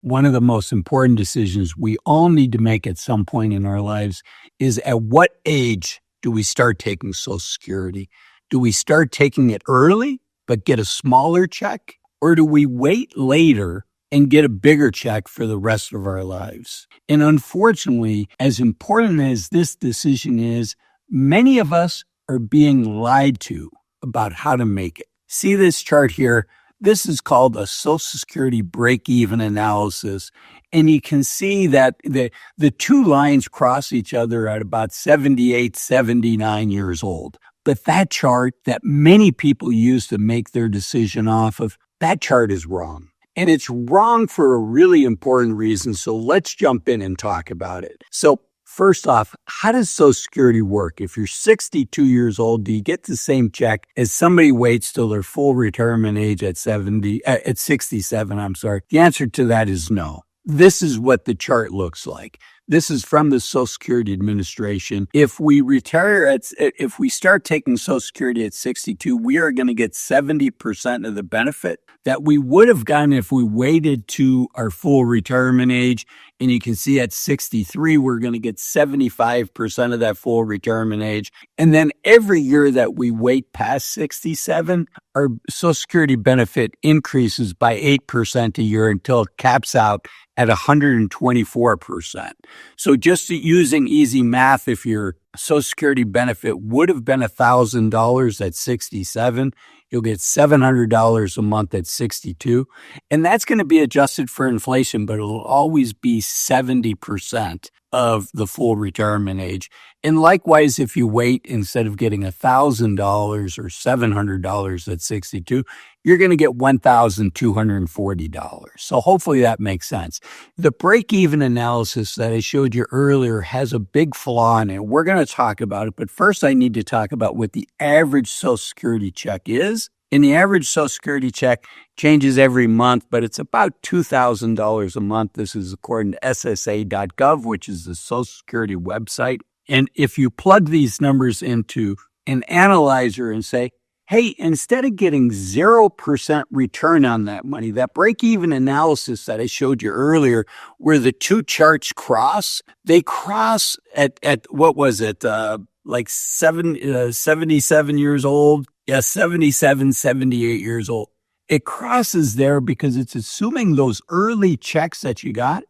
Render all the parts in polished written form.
One of the most important decisions we all need to make at some point in our lives is at what age do we start taking Social Security? Do we start taking it early but get a smaller check? Or do we wait later and get a bigger check for the rest of our lives? And unfortunately, as important as this decision is, many of us are being lied to about how to make it. See this chart here? This is called a Social Security break-even analysis. And you can see that the two lines cross each other at about 78, 79 years old. But that chart that many people use to make their decision off of, that chart is wrong. And it's wrong for a really important reason. So let's jump in and talk about it. So first off, how does Social Security work? If you're 62 years old, do you get the same check as somebody waits till their full retirement age at 67? The answer to that is no. This is what the chart looks like. This is from the Social Security Administration. If we start taking Social Security at 62, we are going to get 70% of the benefit that we would have gotten if we waited to our full retirement age. And you can see at 63, we're going to get 75% of that full retirement age. And then every year that we wait past 67, our Social Security benefit increases by 8% a year until it caps out at 124%. So just using easy math, if your Social Security benefit would have been $1,000 at 67, you'll get $700 a month at 62. And that's going to be adjusted for inflation, but it'll always be 70% of the full retirement age. And likewise, if you wait, instead of getting $1,000 or $700 at 62, you're going to get $1,240. So hopefully that makes sense. The break-even analysis that I showed you earlier has a big flaw in it. We're going to talk about it, but first I need to talk about what the average Social Security check is. And the average Social Security check changes every month, but it's about $2,000 a month. This is according to SSA.gov, which is the Social Security website. And if you plug these numbers into an analyzer and say, hey, instead of getting 0% return on that money, that break-even analysis that I showed you earlier, where the two charts cross, they cross at what was it, like 77 years old? Yeah, 77, 78 years old. It crosses there because it's assuming those early checks that you got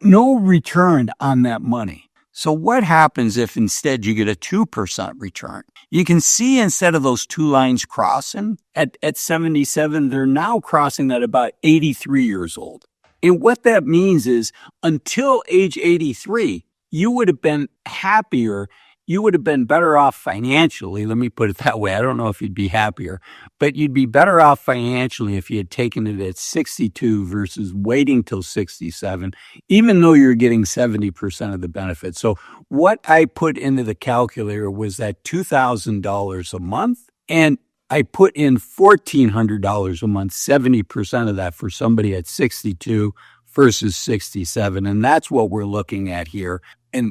no return on that money. So what happens if instead you get a 2% return? You can see instead of those two lines crossing at 77, they're now crossing at about 83 years old. And what that means is until age 83, you would have been happier. You would have been better off financially. Let me put it that way. I don't know if you'd be happier, but you'd be better off financially if you had taken it at 62 versus waiting till 67, even though you're getting 70% of the benefit. So what I put into the calculator was that $2,000 a month, and I put in $1,400 a month, 70% of that for somebody at 62 versus 67. And that's what we're looking at here.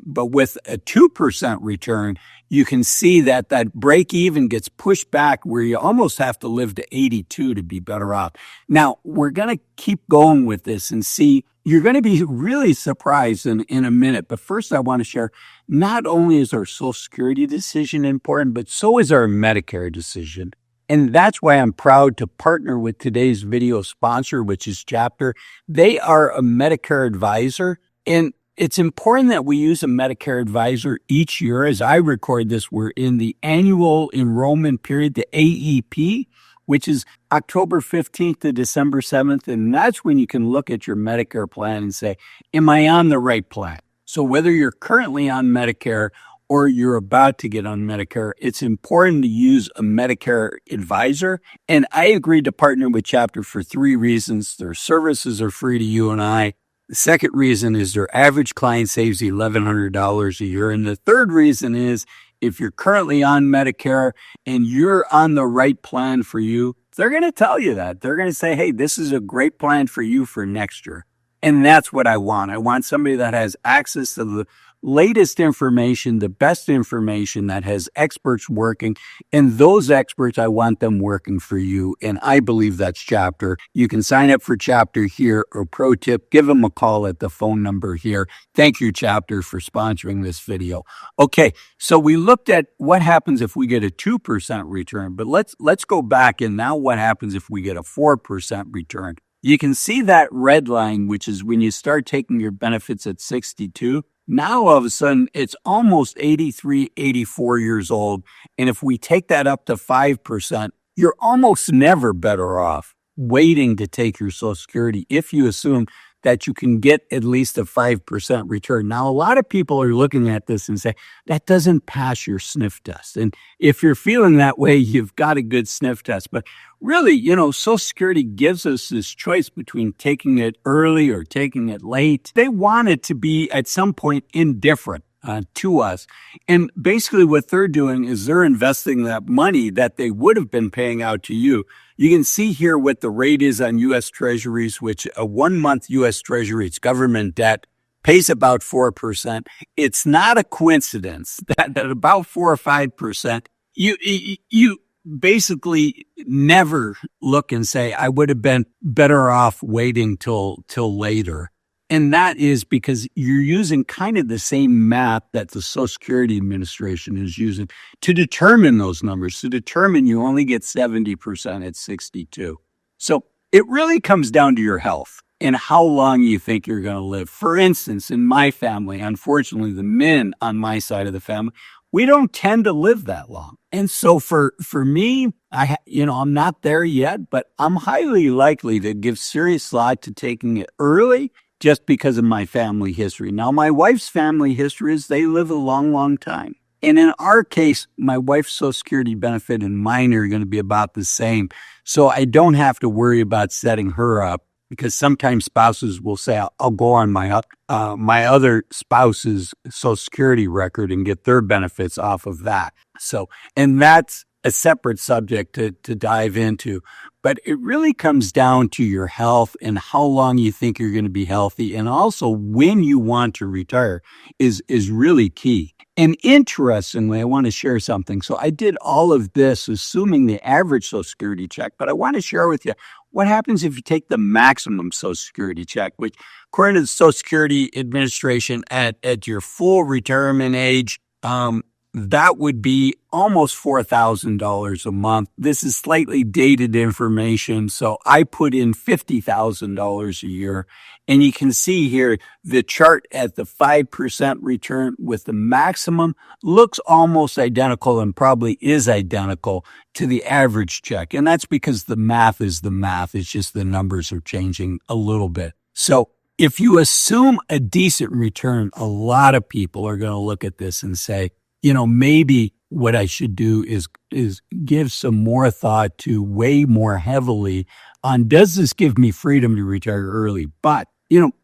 But with a 2% return, you can see that break even gets pushed back where you almost have to live to 82 to be better off. Now, we're going to keep going with this and see. You're going to be really surprised in a minute. But first, I want to share, not only is our Social Security decision important, but so is our Medicare decision. And that's why I'm proud to partner with today's video sponsor, which is Chapter. They are a Medicare advisor, and it's important that we use a Medicare advisor each year. As I record this, we're in the annual enrollment period, the AEP, which is October 15th to December 7th. And that's when you can look at your Medicare plan and say, am I on the right plan? So whether you're currently on Medicare or you're about to get on Medicare, it's important to use a Medicare advisor. And I agreed to partner with Chapter for 3 reasons. Their services are free to you and I. The second reason is their average client saves $1,100 a year. And the third reason is if you're currently on Medicare and you're on the right plan for you, they're going to tell you that. They're going to say, hey, this is a great plan for you for next year. And that's what I want. I want somebody that has access to the latest information, the best information, that has experts working. And those experts, I want them working for you. And I believe that's Chapter. You can sign up for Chapter here, or pro tip, give them a call at the phone number here. Thank you, Chapter, for sponsoring this video. Okay, so we looked at what happens if we get a 2% return, but let's go back, and now what happens if we get a 4% return? You can see that red line, which is when you start taking your benefits at 62. Now, all of a sudden, it's almost 83, 84 years old. And if we take that up to 5%, you're almost never better off waiting to take your Social Security if you assume that you can get at least a 5% return. Now, a lot of people are looking at this and say, that doesn't pass your sniff test. And if you're feeling that way, you've got a good sniff test. But really, Social Security gives us this choice between taking it early or taking it late. They want it to be at some point indifferent to us. And basically what they're doing is they're investing that money that they would have been paying out to you. You can see here what the rate is on U.S. Treasuries, which a 1 month U.S. Treasury, it's government debt, pays about 4%. It's not a coincidence that at about 4 or 5%, you basically never look and say, I would have been better off waiting till later. And that is because you're using kind of the same math that the Social Security Administration is using to determine those numbers, to determine you only get 70% at 62. So it really comes down to your health and how long you think you're going to live. For instance, in my family, unfortunately, the men on my side of the family, we don't tend to live that long. And so for me, I'm not there yet, but I'm highly likely to give serious thought to taking it early, just because of my family history. Now, my wife's family history is they live a long, long time. And in our case, my wife's Social Security benefit and mine are going to be about the same. So I don't have to worry about setting her up, because sometimes spouses will say, I'll go on my other spouse's Social Security record and get their benefits off of that. So, and that's a separate subject to dive into. But it really comes down to your health and how long you think you're going to be healthy. And also when you want to retire is really key. And interestingly, I want to share something. So I did all of this assuming the average Social Security check, but I want to share with you what happens if you take the maximum Social Security check, which according to the Social Security Administration at your full retirement age, that would be almost $4,000 a month. This is slightly dated information, so I put in $50,000 a year. And you can see here the chart at the 5% return with the maximum looks almost identical, and probably is identical to the average check. And that's because the math is the math. It's just the numbers are changing a little bit. So if you assume a decent return, a lot of people are going to look at this and say, maybe what I should do is give some more thought to weigh more heavily on, does this give me freedom to retire early? But,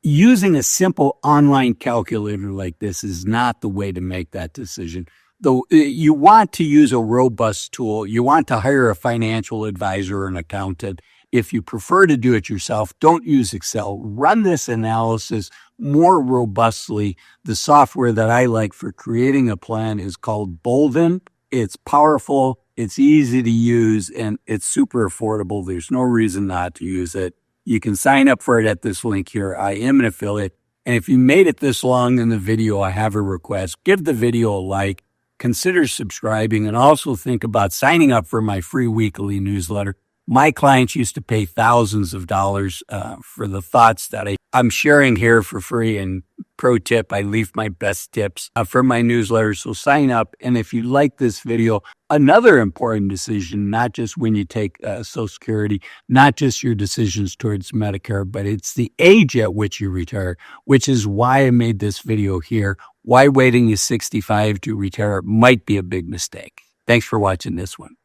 using a simple online calculator like this is not the way to make that decision. Though you want to use a robust tool, you want to hire a financial advisor or an accountant. If you prefer to do it yourself, don't use Excel. Run this analysis more robustly. The software that I like for creating a plan is called Bolden. It's powerful, it's easy to use, and it's super affordable. There's no reason not to use it. You can sign up for it at this link here. I am an affiliate. And if you made it this long in the video, I have a request. Give the video a like, consider subscribing, and also think about signing up for my free weekly newsletter. My clients used to pay thousands of dollars for the thoughts that I'm sharing here for free. And pro tip, I leave my best tips for my newsletter. So sign up. And if you like this video, another important decision, not just when you take Social Security, not just your decisions towards Medicare, but it's the age at which you retire, which is why I made this video here. Why waiting to 65 to retire might be a big mistake. Thanks for watching this one.